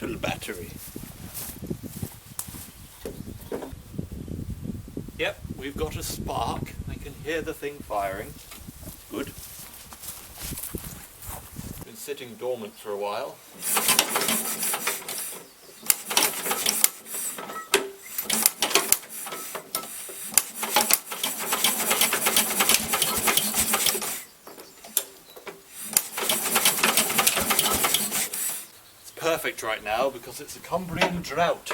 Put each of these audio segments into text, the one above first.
little battery. Yep, we've got a spark. I can hear the thing firing. Good. Been sitting dormant for a while. Perfect right now because it's a Cumbrian drought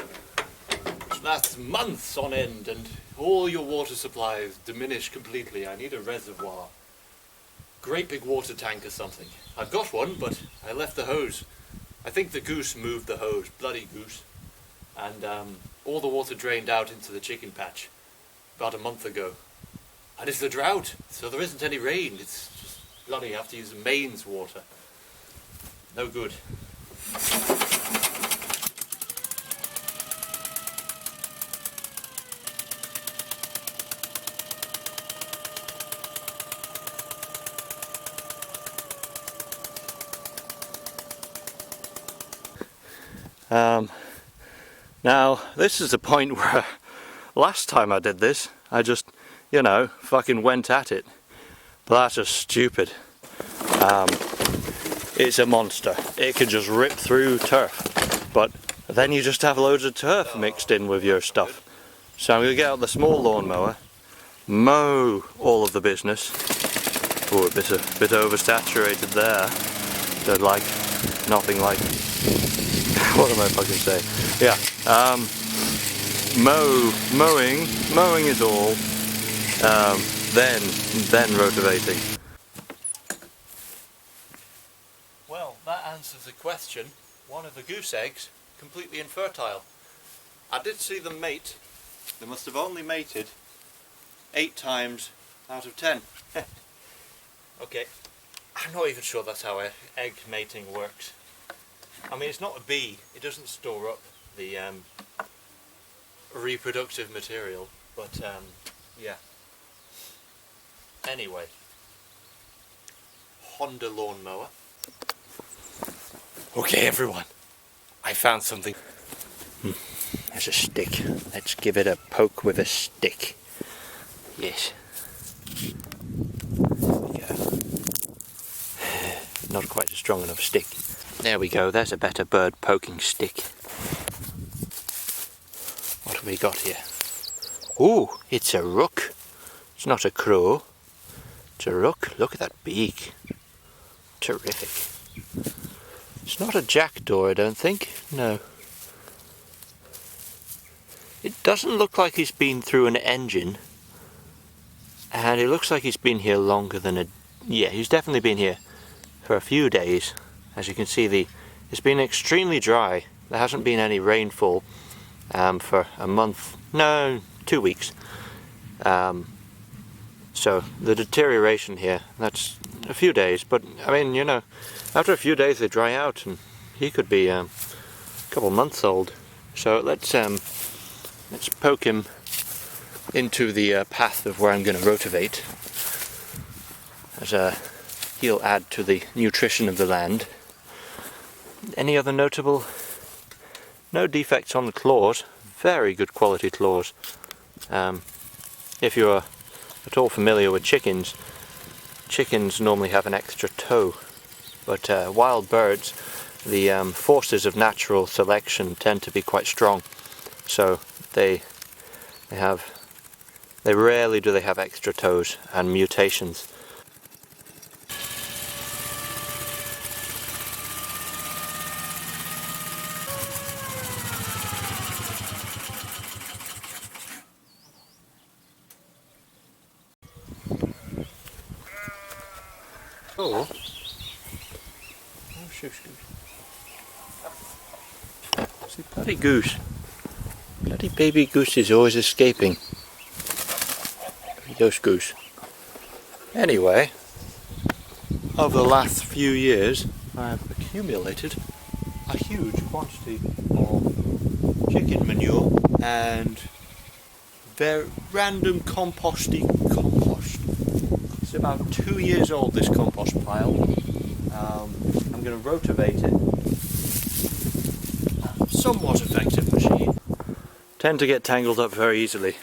which lasts months on end and all your water supplies diminish completely. I need a reservoir, great big water tank or something. I've got one, but I left the hose. I think the goose moved the hose, bloody goose, and all the water drained out into the chicken patch about a month ago. And it's the drought, so there isn't any rain. It's just bloody, you have to use the mains water. No good. Now this is the point where last time I did this I just, you know, fucking went at it, but that's just stupid. It's a monster. It can just rip through turf, but then you just have loads of turf mixed in with your stuff. So I'm going to get out the small lawnmower, mow all of the business. Oh, a bit oversaturated there. So like, nothing like, what am I fucking saying? Yeah, mowing is all, then rotavating. Well, that answers the question. One of the goose eggs, completely infertile. I did see them mate. They must have only mated 8 times out of 10. Okay, I'm not even sure that's how egg mating works. I mean, it's not a bee. It doesn't store up the reproductive material, but yeah. Anyway, Honda lawnmower. Okay everyone, I found something. There's a stick. Let's give it a poke with a stick. Yes. There we go. Not quite a strong enough stick. There we go, there's a better bird poking stick. What have we got here? Ooh, it's a rook. It's not a crow. It's a rook. Look at that beak. Terrific. It's not a jackdaw, I don't think. No. It doesn't look like he's been through an engine. And it looks like he's been here longer than a... Yeah, he's definitely been here for a few days. As you can see, it's been extremely dry. There hasn't been any rainfall for a month. No, 2 weeks. So the deterioration here, that's a few days. But, I mean, you know, after a few days they dry out and he could be a couple months old. So let's poke him into the path of where I'm going to rotivate, as he'll add to the nutrition of the land. Any other notable? No defects on the claws. Very good quality claws. If you're at all familiar with chickens, chickens normally have an extra toe, but wild birds, the forces of natural selection tend to be quite strong, so they rarely do they have extra toes and mutations. Oh, shush. See, bloody goose. Bloody baby goose is always escaping. Those goose. Anyway, over the last few years, I've accumulated a huge quantity of chicken manure and very random composty compost. It's about 2 years old, this compost pile. I'm going to rotivate it somewhat effective machine. Tend to get tangled up very easily.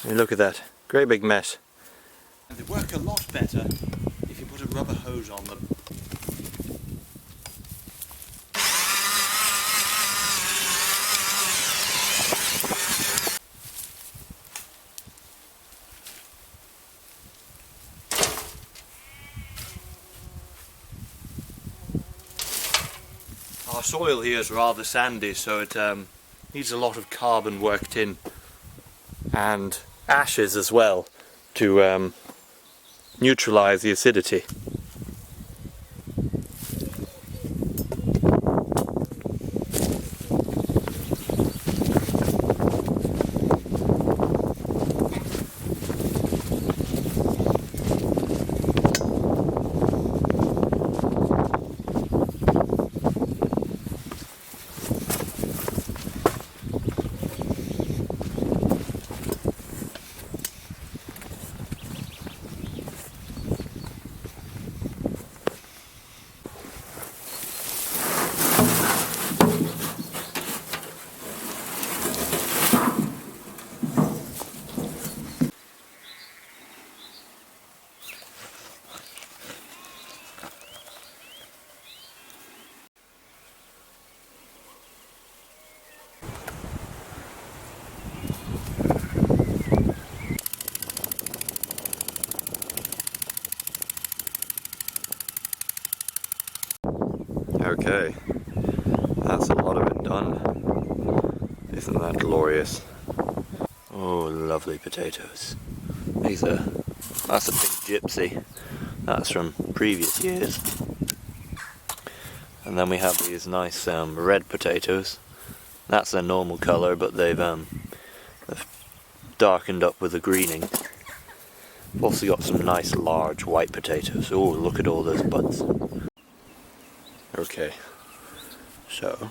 I mean, look at that, great big mess. They work a lot better if you put a rubber hose on them. Our soil here is rather sandy, so it needs a lot of carbon worked in, and ashes as well, to neutralise the acidity. Okay, that's a lot of it done. Isn't that glorious? Oh, lovely potatoes. That's a big gypsy. That's from previous years. And then we have these nice red potatoes. That's their normal colour, but they've darkened up with the greening. We've also got some nice large white potatoes. Oh, look at all those buds. Okay, so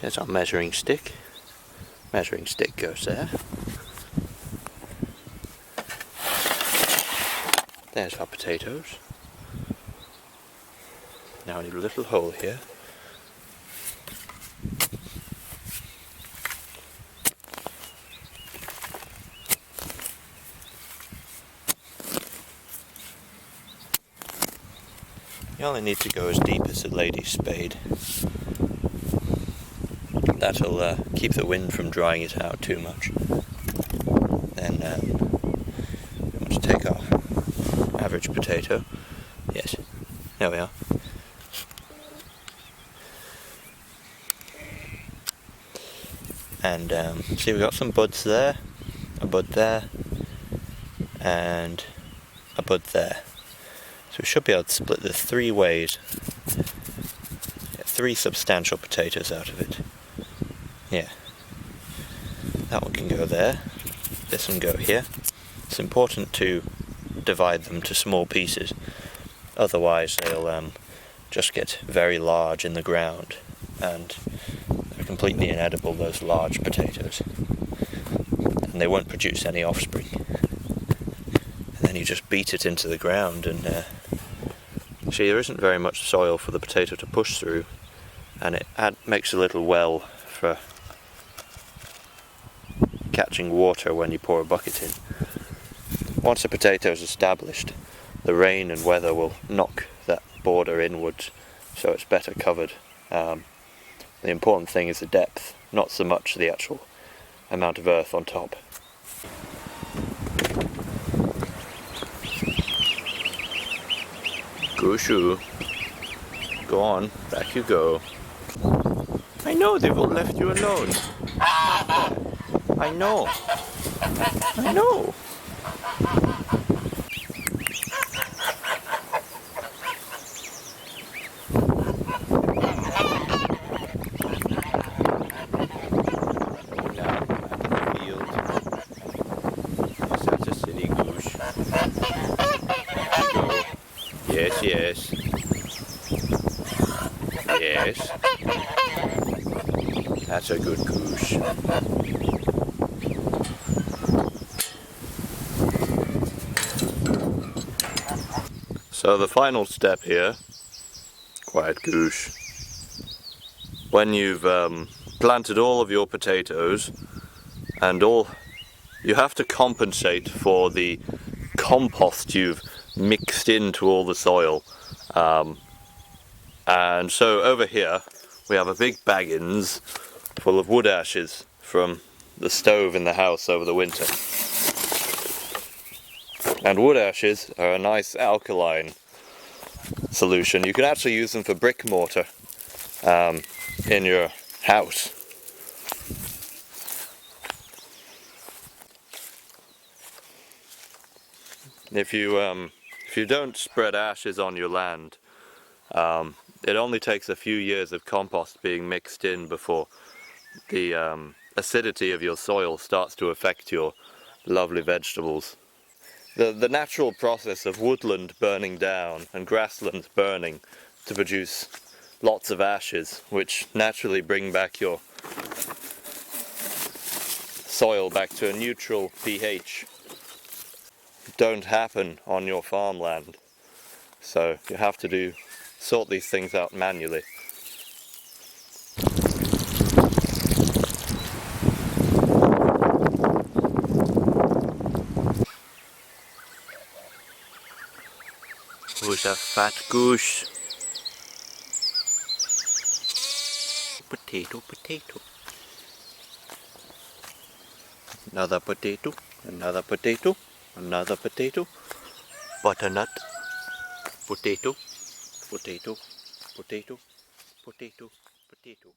here's our measuring stick. Measuring stick goes there. There's our potatoes. Now we need a little hole here. You only need to go as deep as a lady's spade. That'll keep the wind from drying it out too much. Then we want to take our average potato. Yes, there we are. And see, we've got some buds there, a bud there, and a bud there. So we should be able to split this 3 ways. Get 3 substantial potatoes out of it. Yeah. That one can go there. This one go here. It's important to divide them to small pieces. Otherwise they'll just get very large in the ground. And they're completely inedible, those large potatoes. And they won't produce any offspring. And then you just beat it into the ground and see, there isn't very much soil for the potato to push through, and it makes a little well for catching water when you pour a bucket in. Once a potato is established, the rain and weather will knock that border inwards, so it's better covered. The important thing is the depth, not so much the actual amount of earth on top. Gooshu, go on, back you go. I know they've all left you alone. I know. I know. Down at the field. Yes, that's a city goose. Go. Yes, yes. Yes. That's a good goose. So the final step here, quiet goose, when you've planted all of your potatoes, and you have to compensate for the compost you've mixed into all the soil. And so over here we have a big baggins full of wood ashes from the stove in the house over the winter. And wood ashes are a nice alkaline solution. You can actually use them for brick mortar in your house. If you don't spread ashes on your land, it only takes a few years of compost being mixed in before the acidity of your soil starts to affect your lovely vegetables. The natural process of woodland burning down and grassland burning to produce lots of ashes, which naturally bring back your soil back to a neutral pH, don't happen on your farmland. So you have to sort these things out manually. Who's a fat goose? Potato, potato. Another potato, another potato, another potato. Butternut. Potato, potato, potato, potato, potato.